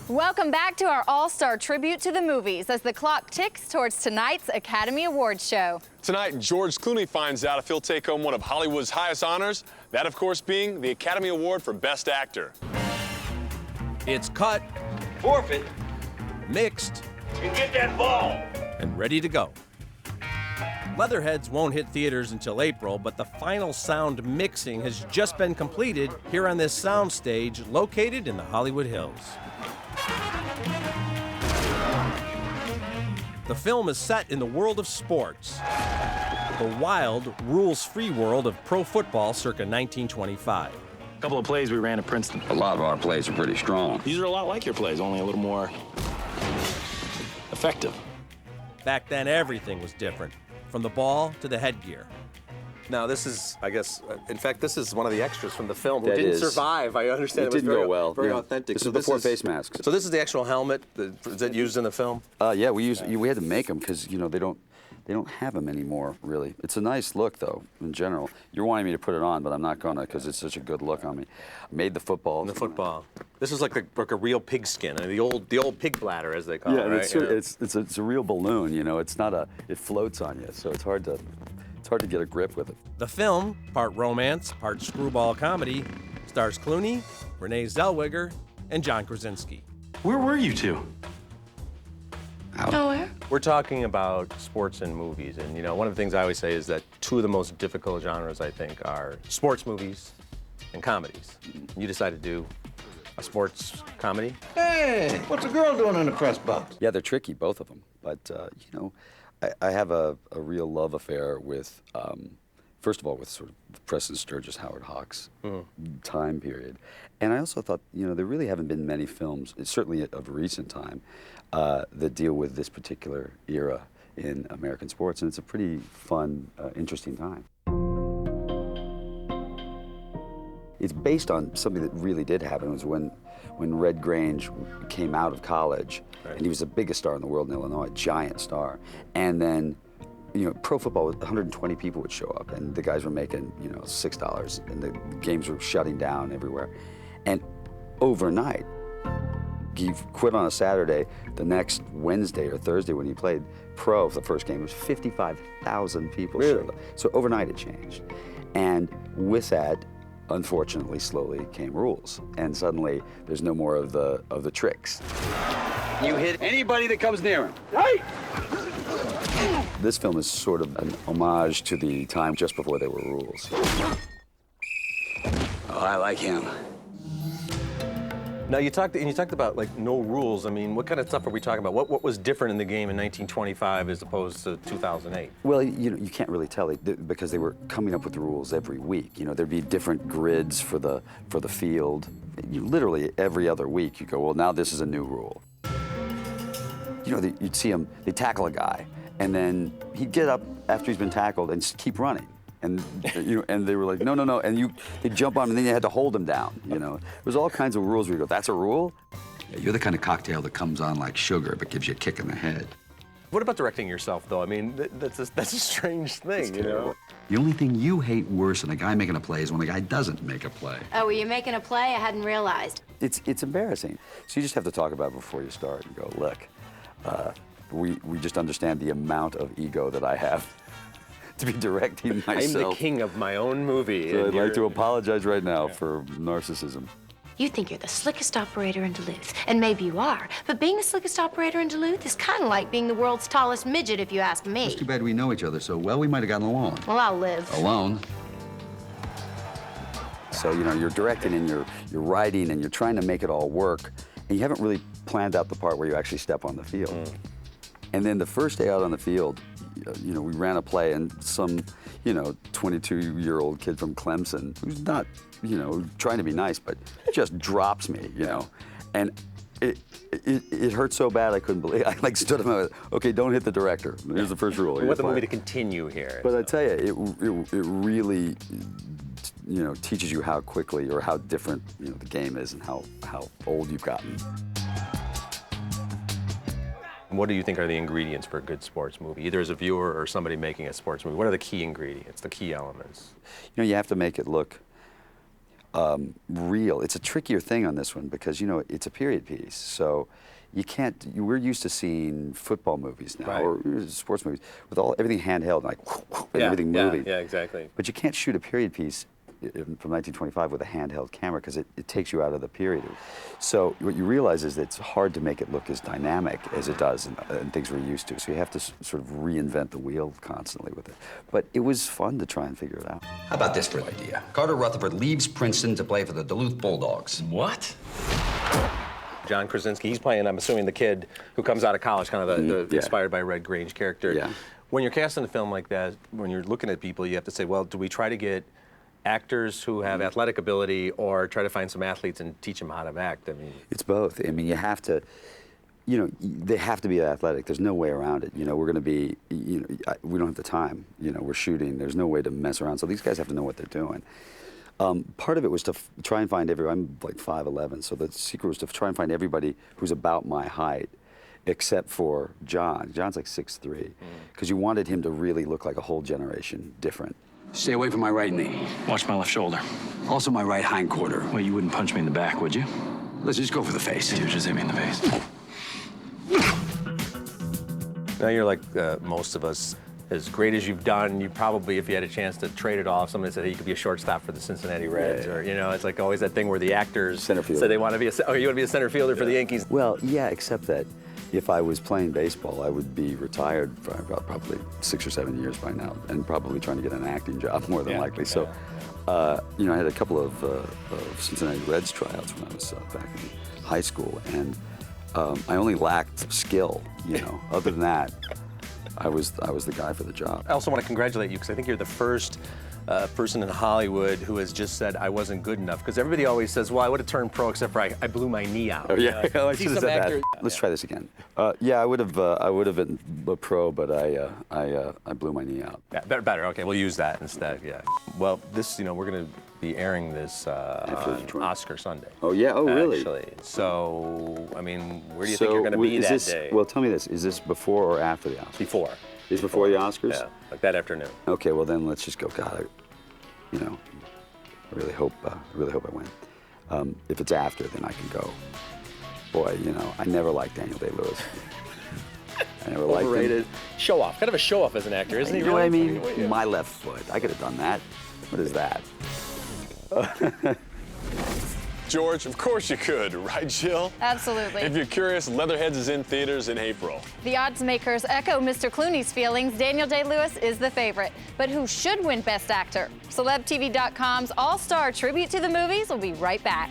Welcome back to our all-star tribute to the movies as the clock ticks towards tonight's Academy Awards show. Tonight, George Clooney finds out if he'll take home one of Hollywood's highest honors, that of course being the Academy Award for Best Actor. It's cut, Forfeit. mixed, And get that ball. and ready to go. Leatherheads won't hit theaters until April, but the final sound mixing has just been completed here on this soundstage located in the Hollywood Hills. The film is set in the world of sports, the wild, rules-free world of pro football circa 1925. A couple of plays we ran at Princeton. A lot of our plays are pretty strong. These are a lot like your plays, only a little more effective. Back then, everything was different, from the ball to the headgear. Now, this is, I guess, in fact, this is one of the extras from the film who That didn't is. survive. I understand It was didn't very, go well. very Yeah. authentic. This So is before face masks. So this is the actual helmet that used in the film? Yeah, we had to make them because they don't have them anymore, really. It's a nice look, though, in general. You're wanting me to put it on, but I'm not gonna because it's such a good look on me. I made the football. The football. This is like a real pig skin, the old pig bladder, as they call it, right? It's a real balloon. It's not it floats on you, so it's hard to get a grip with it. The film, part romance, part screwball comedy, stars Clooney, Renee Zellweger, and John Krasinski. Where were you two? Nowhere. We're talking about sports and movies, and one of the things I always say is that two of the most difficult genres, I think, are sports movies and comedies. You decided to do a sports comedy? Hey, what's a girl doing in the press box? Yeah, they're tricky, both of them. But, I have a real love affair with, first of all, with sort of the Preston Sturges, Howard Hawks time period. And I also thought, there really haven't been many films, certainly of recent time, that deal with this particular era in American sports. And it's a pretty fun, interesting time. It's based on something that really did happen. It was when Red Grange came out of college, and he was the biggest star in the world in Illinois, a giant star. And then, pro football, 120 people would show up, and the guys were making, $6, and the games were shutting down everywhere. And overnight, he quit on a Saturday. The next Wednesday or Thursday when he played pro for the first game, it was 55,000 people showed up. So overnight it changed. And with that, unfortunately, slowly came rules, and suddenly there's no more of the tricks. You hit anybody that comes near him. This film is sort of an homage to the time just before there were rules. Oh, I like him. Now, you talked about, no rules. I mean, what kind of stuff are we talking about? What was different in the game in 1925 as opposed to 2008? Well, you can't really tell because they were coming up with the rules every week. There'd be different grids for the field. Literally every other week, you go, well, now this is a new rule. You'd see them, they'd tackle a guy, and then he'd get up after he's been tackled and just keep running. And and they were like, no, and they'd jump on him, and then you had to hold him down. There was all kinds of rules where you go, that's a rule? Yeah, you're the kind of cocktail that comes on like sugar, but gives you a kick in the head. What about directing yourself, though? I mean, that's a strange thing, The only thing you hate worse than a guy making a play is when a guy doesn't make a play. Oh, were you making a play? I hadn't realized. It's embarrassing. So you just have to talk about it before you start and go, look, we just understand the amount of ego that I have to be directing myself. I'm the king of my own movie. So I'd like to apologize right now for narcissism. You think you're the slickest operator in Duluth, and maybe you are, but being the slickest operator in Duluth is kind of like being the world's tallest midget, if you ask me. It's too bad we know each other so well. We might have gotten along. Well, I'll live. Alone. So, you're directing and you're writing and you're trying to make it all work, and you haven't really planned out the part where you actually step on the field. And then the first day out on the field, we ran a play, and some, 22-year-old kid from Clemson, who's not, trying to be nice, but just drops me, And it hurt so bad I couldn't believe it. I stood up and went, okay, don't hit the director. Here's the first rule. We want the movie to continue here. But I tell you, it really, teaches you how quickly or how different, the game is and how old you've gotten. What do you think are the ingredients for a good sports movie, either as a viewer or somebody making a sports movie? What are the key ingredients, the key elements? You have to make it look real. It's a trickier thing on this one because, you know, it's a period piece. So you can't, we're used to seeing football movies now, or sports movies, with everything handheld, like, and everything moving. Yeah, exactly. But you can't shoot a period piece from 1925 with a handheld camera because it takes you out of the period. So what you realize is that it's hard to make it look as dynamic as it does and things we're used to. So you have to sort of reinvent the wheel constantly with it. But it was fun to try and figure it out. How about this for an idea? Carter Rutherford leaves Princeton to play for the Duluth Bulldogs. What? John Krasinski, he's playing, I'm assuming, the kid who comes out of college, kind of the inspired by Red Grange character. Yeah. When you're casting a film like that, when you're looking at people, you have to say, well, do we try to get actors who have athletic ability, or try to find some athletes and teach them how to act? I mean, it's both. I mean, you have to, you know, they have to be athletic. There's no way around it. You know, we're going to be, you know, we don't have the time. You know, we're shooting. There's no way to mess around. So these guys have to know what they're doing. Part of it was to try and find everyone. I'm like 5'11", so the secret was to try and find everybody who's about my height, except for John. John's like 6'3", because you wanted him to really look like a whole generation different. Stay away from my right knee. Watch my left shoulder. Also my right hindquarter. Well, you wouldn't punch me in the back, would you? Let's just go for the face. Dude, just hit me in the face. now you're like most of us. As great as you've done, you probably, if you had a chance to trade it off, somebody said, hey, you could be a shortstop for the Cincinnati Reds, or, you know, it's like always that thing where the actors say they want to be you want to be a center fielder for the Yankees. Well, yeah, except that if I was playing baseball, I would be retired for probably 6 or 7 years by now, and probably trying to get an acting job more than likely. So, you know, I had a couple of Cincinnati Reds tryouts when I was back in high school, and I only lacked skill, you know. Other than that, I was the guy for the job. I also want to congratulate you, because I think you're the first person in Hollywood who has just said I wasn't good enough. Because everybody always says, well, I would have turned pro except for I blew my knee out. Oh, yeah, I should have said actor. that. Let's try this again. Yeah, I would have been a pro, but I blew my knee out. Yeah, better. Okay, we'll use that instead. Yeah. Well, this, you know, we're going to be airing this on Oscar Sunday. Oh yeah. Oh really? Actually. So, I mean, where do you think you're going to be that day? Well, tell me this: is this before or after the Oscars? Before. Is before the Oscars? Yeah, like that afternoon. Okay, well then let's just go. God, you know, I really hope I win. If it's after, then I can go. Boy, you know, I never liked Daniel Day-Lewis. I never liked him. Overrated. Show off. Kind of a show off as an actor, isn't he? You know what I mean? My left foot. I could have done that. What is that? George, of course you could, right, Jill? Absolutely. If you're curious, Leatherheads is in theaters in April. The odds makers echo Mr. Clooney's feelings. Daniel Day-Lewis is the favorite. But who should win Best Actor? CelebTV.com's all-star tribute to the movies will be right back.